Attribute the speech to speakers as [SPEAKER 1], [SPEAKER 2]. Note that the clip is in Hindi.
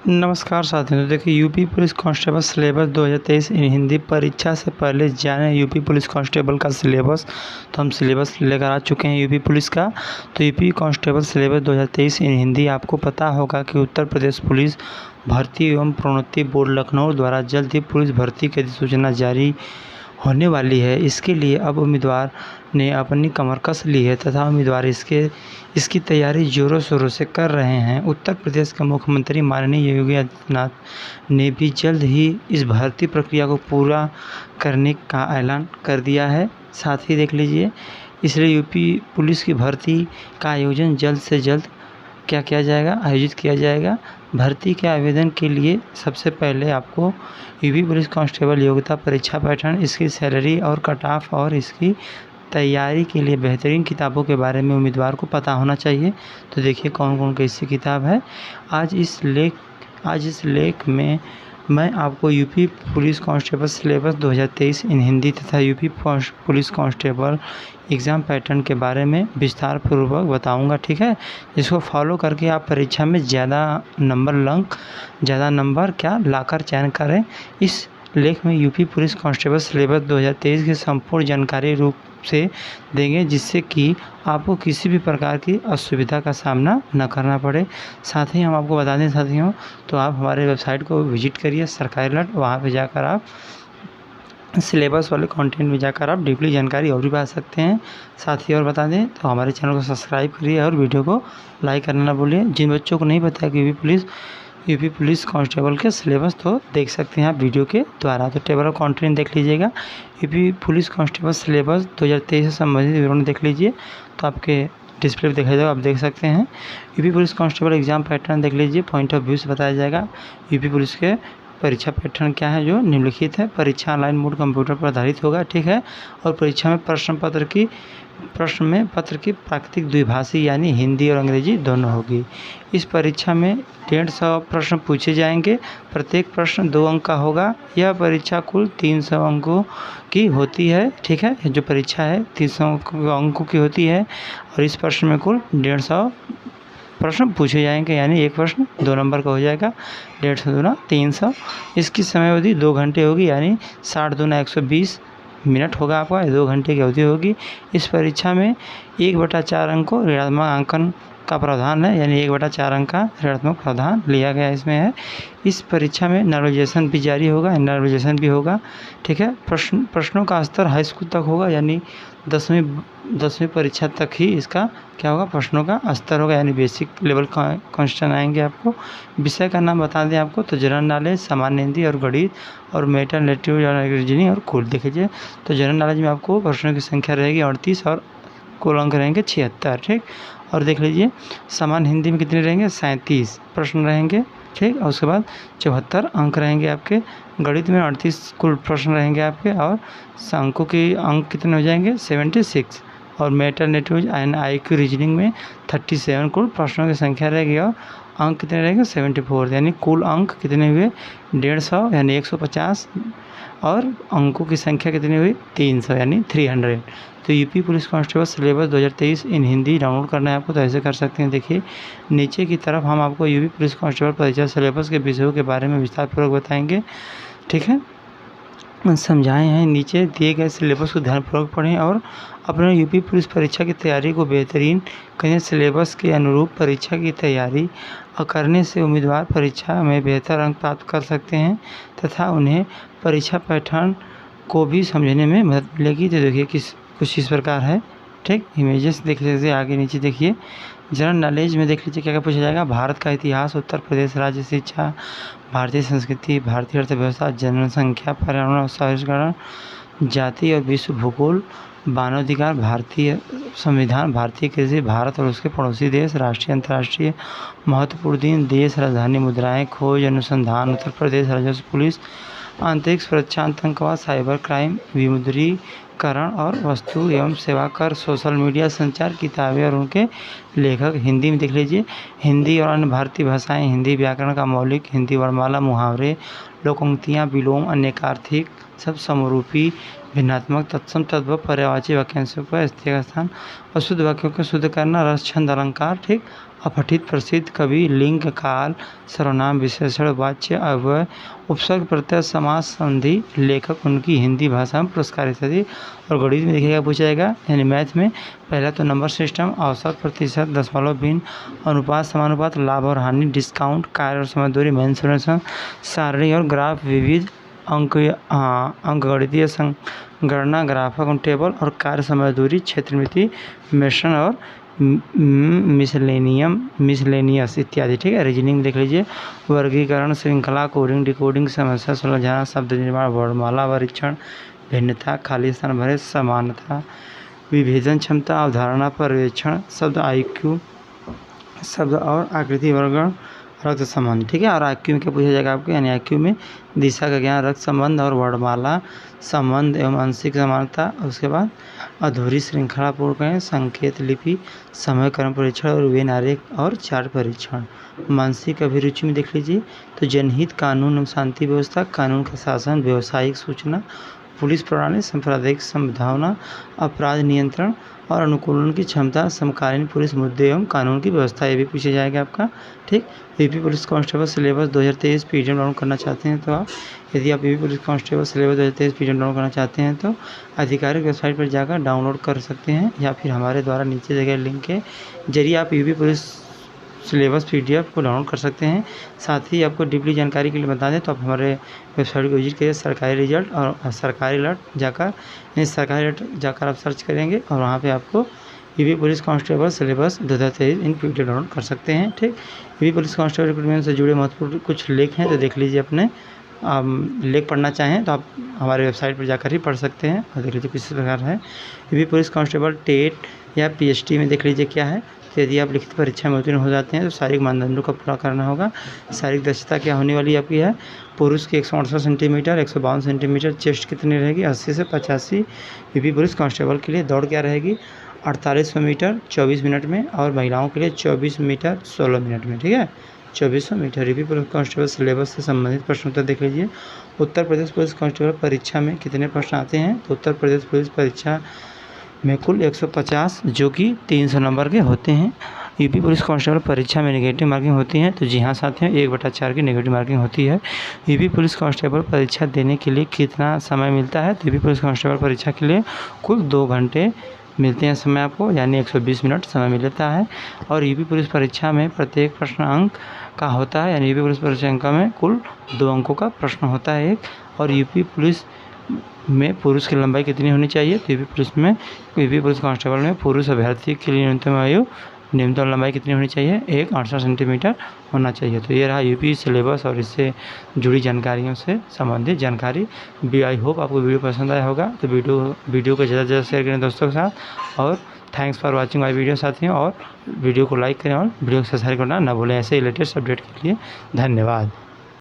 [SPEAKER 1] नमस्कार साथियों। तो देखिए, यूपी पुलिस कांस्टेबल सिलेबस 2023 इन हिंदी परीक्षा से पहले जाने यूपी पुलिस कांस्टेबल का सिलेबस। तो हम सिलेबस लेकर आ चुके हैं यूपी पुलिस का। तो यूपी कांस्टेबल सिलेबस 2023 इन हिंदी। आपको पता होगा कि उत्तर प्रदेश पुलिस भर्ती एवं प्रोन्नति बोर्ड लखनऊ द्वारा जल्द ही पुलिस भर्ती की अधिसूचना जारी होने वाली है। इसके लिए अब उम्मीदवार ने अपनी कमर कस ली है तथा उम्मीदवार इसकी तैयारी ज़ोरों शोरों से कर रहे हैं। उत्तर प्रदेश के मुख्यमंत्री माननीय योगी आदित्यनाथ ने भी जल्द ही इस भर्ती प्रक्रिया को पूरा करने का ऐलान कर दिया है। साथ ही देख लीजिए, इसलिए यूपी पुलिस की भर्ती का आयोजन जल्द से जल्द आयोजित किया जाएगा। भर्ती के आवेदन के लिए सबसे पहले आपको यूपी पुलिस कांस्टेबल योग्यता परीक्षा पैटर्न, इसकी सैलरी और कट ऑफ और इसकी तैयारी के लिए बेहतरीन किताबों के बारे में उम्मीदवार को पता होना चाहिए। तो देखिए कौन कौन कैसी किताब है। आज इस लेख में मैं आपको यूपी पुलिस कांस्टेबल सिलेबस 2023 इन हिंदी तथा UP police constable exam pattern के बारे में विस्तार पूर्वक बताऊंगा, ठीक है। इसको फॉलो करके आप परीक्षा में ज़्यादा नंबर लाकर चयन करें। इस लेख में यूपी पुलिस कांस्टेबल सिलेबस 2023 की संपूर्ण जानकारी रूप से देंगे, जिससे कि आपको किसी भी प्रकार की असुविधा का सामना न करना पड़े। साथ ही हम आपको बता दें साथियों, तो आप हमारे वेबसाइट को विजिट करिए सरकारी अलर्ट। वहाँ पे जाकर आप सिलेबस वाले कंटेंट में जाकर आप डीपली जानकारी और भी पा सकते हैं। साथ ही और बता दें तो हमारे चैनल को सब्सक्राइब करिए और वीडियो को लाइक करना ना भूलिए। जिन बच्चों को नहीं पता है कि यूपी पुलिस कांस्टेबल के सिलेबस, तो देख सकते हैं आप वीडियो के द्वारा। तो टेबल ऑफ कंटेंट देख लीजिएगा। यूपी पुलिस कांस्टेबल सिलेबस 2023 से संबंधित विवरण देख लीजिए, तो आपके डिस्प्ले पर दिखाई देगा, आप देख सकते हैं। UP police constable exam pattern देख लीजिए, पॉइंट ऑफ व्यू से बताया जाएगा। यूपी पुलिस के परीक्षा पैटर्न क्या है जो निम्नलिखित है। परीक्षा ऑनलाइन मोड कंप्यूटर पर आधारित होगा, ठीक है। और परीक्षा में प्रश्न पत्र की प्राकृतिक द्विभाषी यानी हिंदी और अंग्रेजी दोनों होगी। इस परीक्षा में 150 प्रश्न पूछे जाएंगे। प्रत्येक प्रश्न 2 अंक का होगा। यह परीक्षा कुल 300 अंकों की होती है, ठीक है। जो परीक्षा है 300 अंकों की होती है और इस प्रश्न में कुल 150 प्रश्न पूछे जाएंगे, यानी एक प्रश्न 2 नंबर का हो जाएगा। 150 दूना 300। इसकी समय अवधि 2 घंटे होगी, यानी 60 दूना 120 मिनट होगा आपका। 2 घंटे की अवधि होगी। इस परीक्षा में 1/4 अंक को ऋणात्मक अंकन का प्रावधान है, यानी 1/4 अंक का ऋणात्मक प्रावधान लिया गया इसमें है। इस परीक्षा में नर्वलाइजेशन भी जारी होगा, नर्वलाइजेशन भी होगा, ठीक है। प्रश्नों का स्तर हाई स्कूल तक होगा, यानी 10वीं परीक्षा तक ही इसका क्या होगा, प्रश्नों का स्तर होगा, यानी बेसिक लेवल क्वेश्चन आएंगे आपको। विषय का नाम बता दें आपको, तो जनरल नॉलेज, सामान्य हिंदी और गणित और मेटानेटिव रीजनिंग और कुल देख लीजिए। तो जनरल नॉलेज में आपको प्रश्नों की संख्या रहेगी 38 और कुल अंक रहेंगे 76, ठीक। और देख लीजिए सामान्य हिंदी में कितने रहेंगे, 37 प्रश्न रहेंगे, ठीक। और उसके बाद 74 अंक रहेंगे आपके। गणित में 38 कुल प्रश्न रहेंगे आपके और अंकों के अंक कितने हो जाएंगे, 76। और मेटानेटिव एंड IQ रीजनिंग में 37 कुल प्रश्नों की संख्या रहेगी और अंक कितने रहेंगे, 74। यानी कुल अंक कितने हुए, 150 यानी 150 और अंकों की संख्या कितनी हुई, 300 यानी 300। तो यूपी पुलिस कांस्टेबल सिलेबस 2023 इन हिंदी डाउनलोड करना है आपको, तो ऐसे कर सकते हैं। देखिए नीचे की तरफ हम आपको यूपी पुलिस कांस्टेबल परीक्षा सिलेबस के विषयों के बारे में विस्तारपूर्वक बताएंगे, ठीक है। समझाए हैं। नीचे दिए गए सिलेबस को ध्यानपूर्वक पढ़ें और अपने यूपी पुलिस परीक्षा की तैयारी को बेहतरीन करें। सिलेबस के अनुरूप परीक्षा की तैयारी करने से उम्मीदवार परीक्षा में बेहतर अंक प्राप्त कर सकते हैं तथा उन्हें परीक्षा पैटर्न को भी समझने में मदद मिलेगी। तो देखिए कुछ इस प्रकार है, ठीक। इमेजेस देख लीजिए, आगे नीचे देखिए। जनरल नॉलेज में देख लीजिए क्या क्या पूछा जाएगा। भारत का इतिहास, उत्तर प्रदेश राज्य, शिक्षा, भारतीय संस्कृति, भारतीय अर्थव्यवस्था, जनसंख्या, पर्यावरण और शहरीकरण, जाति और विश्व भूगोल, मानवाधिकार, भारतीय संविधान, भारतीय कृषि, भारत और उसके पड़ोसी देश, राष्ट्रीय अंतर्राष्ट्रीय महत्वपूर्ण दिन, देश राजधानी, मुद्राएं, खोज अनुसंधान, उत्तर प्रदेश राजस्व पुलिस, अंतरिक्ष सुरक्षा, आतंकवाद, साइबर क्राइम, विमुद्रीकरण और वस्तु एवं सेवा कर, सोशल मीडिया, संचार, किताबें और उनके लेखक। हिंदी में देख लीजिए, हिंदी और अन्य भारतीय भाषाएं, हिंदी व्याकरण का मौलिक, हिंदी वर्णमाला, मुहावरे, लोकोक्तियाँ, विलोम, अनेकार्थिक, सब समरूपी, भिन्नात्मक, तत्सम, तद्भव, पर्यायवाची वाक्यांशों पर स्त्रीय स्थान और शुद्ध वाक्यों को शुद्ध करना, रस, छंद, अलंकार, ठीक। अपठित प्रसिद्ध कवि, लिंग, काल, सर्वनाम, विशेषण, वाच्य, अव्यय, उपसर्ग, प्रत्यय, समास, संधि, लेखक, उनकी हिंदी भाषा में पुरस्कार इत्यादि। और गणित में देखिएगा पूछा जाएगा, यानी मैथ में पहला तो नंबर सिस्टम, औसत, प्रतिशत, दशमलव, भिन्न, अनुपात, समानुपात, लाभ और हानि, डिस्काउंट, कार्य और समय दूरी, मेंसुरेशन, सारणी और ग्राफ, विविध अंक गणितीय संगणना, ग्राफक टेबल और कार्य समय दूरी, क्षेत्रमिति, मिश्रण और मिसलेनियस इत्यादि। ठीक है। रीजनिंग देख लीजिए, वर्गीकरण, श्रृंखला, कोडिंग, डिकोडिंग, समस्या सुलझाना, शब्द निर्माण, वर्णमाला परीक्षण, भिन्नता, खाली स्थान भरे, समानता, विभेदन क्षमता, अवधारणा पर्यवेक्षण, शब्द IQ, शब्द और आकृति वर्गण, रक्त संबंध। ठीक है। और IQ में क्या पूछा जाएगा आपको, यानी IQ में दिशा का ज्ञान, रक्त संबंध और वर्णमाला संबंध एवं आंशिक समानता। उसके बाद अधूरी श्रृंखला पूर्ण करें, संकेत लिपि, समय क्रम परीक्षण और वेन आरेख और चार्ट परीक्षण। मानसिक अभिरुचि में देख लीजिए तो जनहित, कानून एवं शांति व्यवस्था, कानून का शासन, व्यावसायिक सूचना, पुलिस प्रणाली, सांप्रदायिक संभावना, अपराध नियंत्रण और अनुकूलन की क्षमता, समकालीन पुलिस मुद्दे एवं कानून की व्यवस्था, ये भी पूछा जाएगा आपका। ठीक। UP police constable syllabus 2023 PDF download करना चाहते हैं तो आप, यदि आप UP police constable syllabus 2023 PDF download करना चाहते हैं तो आधिकारिक वेबसाइट पर जाकर डाउनलोड कर सकते हैं, या फिर हमारे द्वारा नीचे दिए गए लिंक के जरिए आप यूपी पुलिस सिलेबस PDF को डाउनलोड कर सकते हैं। साथ ही आपको डीपली जानकारी के लिए बता दें तो आप हमारे वेबसाइट को विजिट करिए, सरकारी रिजल्ट और सरकारी अलर्ट जाकर, सरकारी अलर्ट जाकर आप सर्च करेंगे और वहाँ पे आपको यूपी पुलिस कांस्टेबल सिलेबस 2023 इन PDF डाउनलोड कर सकते हैं। ठीक। यूपी पुलिस कांस्टेबल रिक्रूटमेंट से जुड़े महत्वपूर्ण कुछ लेख हैं तो देख लीजिए, अपने लेख पढ़ना चाहें तो आप हमारे वेबसाइट पर जाकर ही पढ़ सकते हैं। और देख लीजिए किस प्रकार है यूपी पुलिस कांस्टेबल टेट या PST में देख लीजिए क्या है। तो यदि आप लिखित परीक्षा में उत्तीर्ण हो जाते हैं तो शारीरिक मानदंडों का पूरा करना होगा। शारीरिक दक्षता क्या होने वाली आपकी है, पुरुष की 168 सेंटीमीटर, 152 सेंटीमीटर, चेस्ट कितनी रहेगी 80 से 85। यूपी पुलिस कांस्टेबल के लिए दौड़ क्या रहेगी 4800 मीटर 24 मिनट में, और महिलाओं के लिए 24 मीटर 16 मिनट में। ठीक है, 2400 metre. UP police constable syllabus से संबंधित प्रश्न उत्तर देख लीजिए। उत्तर प्रदेश पुलिस कांस्टेबल परीक्षा में कितने प्रश्न आते हैं, तो उत्तर प्रदेश पुलिस परीक्षा में कुल 150 जो कि 300 नंबर के होते हैं। यूपी पुलिस कांस्टेबल परीक्षा में नेगेटिव मार्किंग होती है, तो जी हाँ साथियों 1/4 की नेगेटिव मार्किंग होती है। यूपी पुलिस कांस्टेबल परीक्षा देने के लिए कितना समय मिलता है, तो यूपी पुलिस कांस्टेबल परीक्षा के लिए कुल 2 घंटे मिलते हैं समय आपको, यानी 120 मिनट समय मिलता है। और यूपी पुलिस परीक्षा में प्रत्येक प्रश्न अंक का होता है, यानी यूपी पुलिस परीक्षा में कुल 2 अंकों का प्रश्न होता है एक। और यूपी पुलिस में पुरुष की लंबाई कितनी होनी चाहिए, तो यूपी पुलिस कांस्टेबल में पुरुष अभ्यर्थी के लिए न्यूनतम लंबाई कितनी होनी चाहिए, 168 सेंटीमीटर होना चाहिए। तो ये रहा यूपी सिलेबस और इससे जुड़ी जानकारियों से संबंधित जानकारी। आई होप आपको वीडियो पसंद आया होगा, तो वीडियो को ज़्यादा से ज़्यादा शेयर करें दोस्तों के साथ। और thanks for watching my video साथियों, और वीडियो को लाइक करें और वीडियो को सब्सक्राइब करना ना भूलें ऐसे ही लेटेस्ट अपडेट के लिए। धन्यवाद।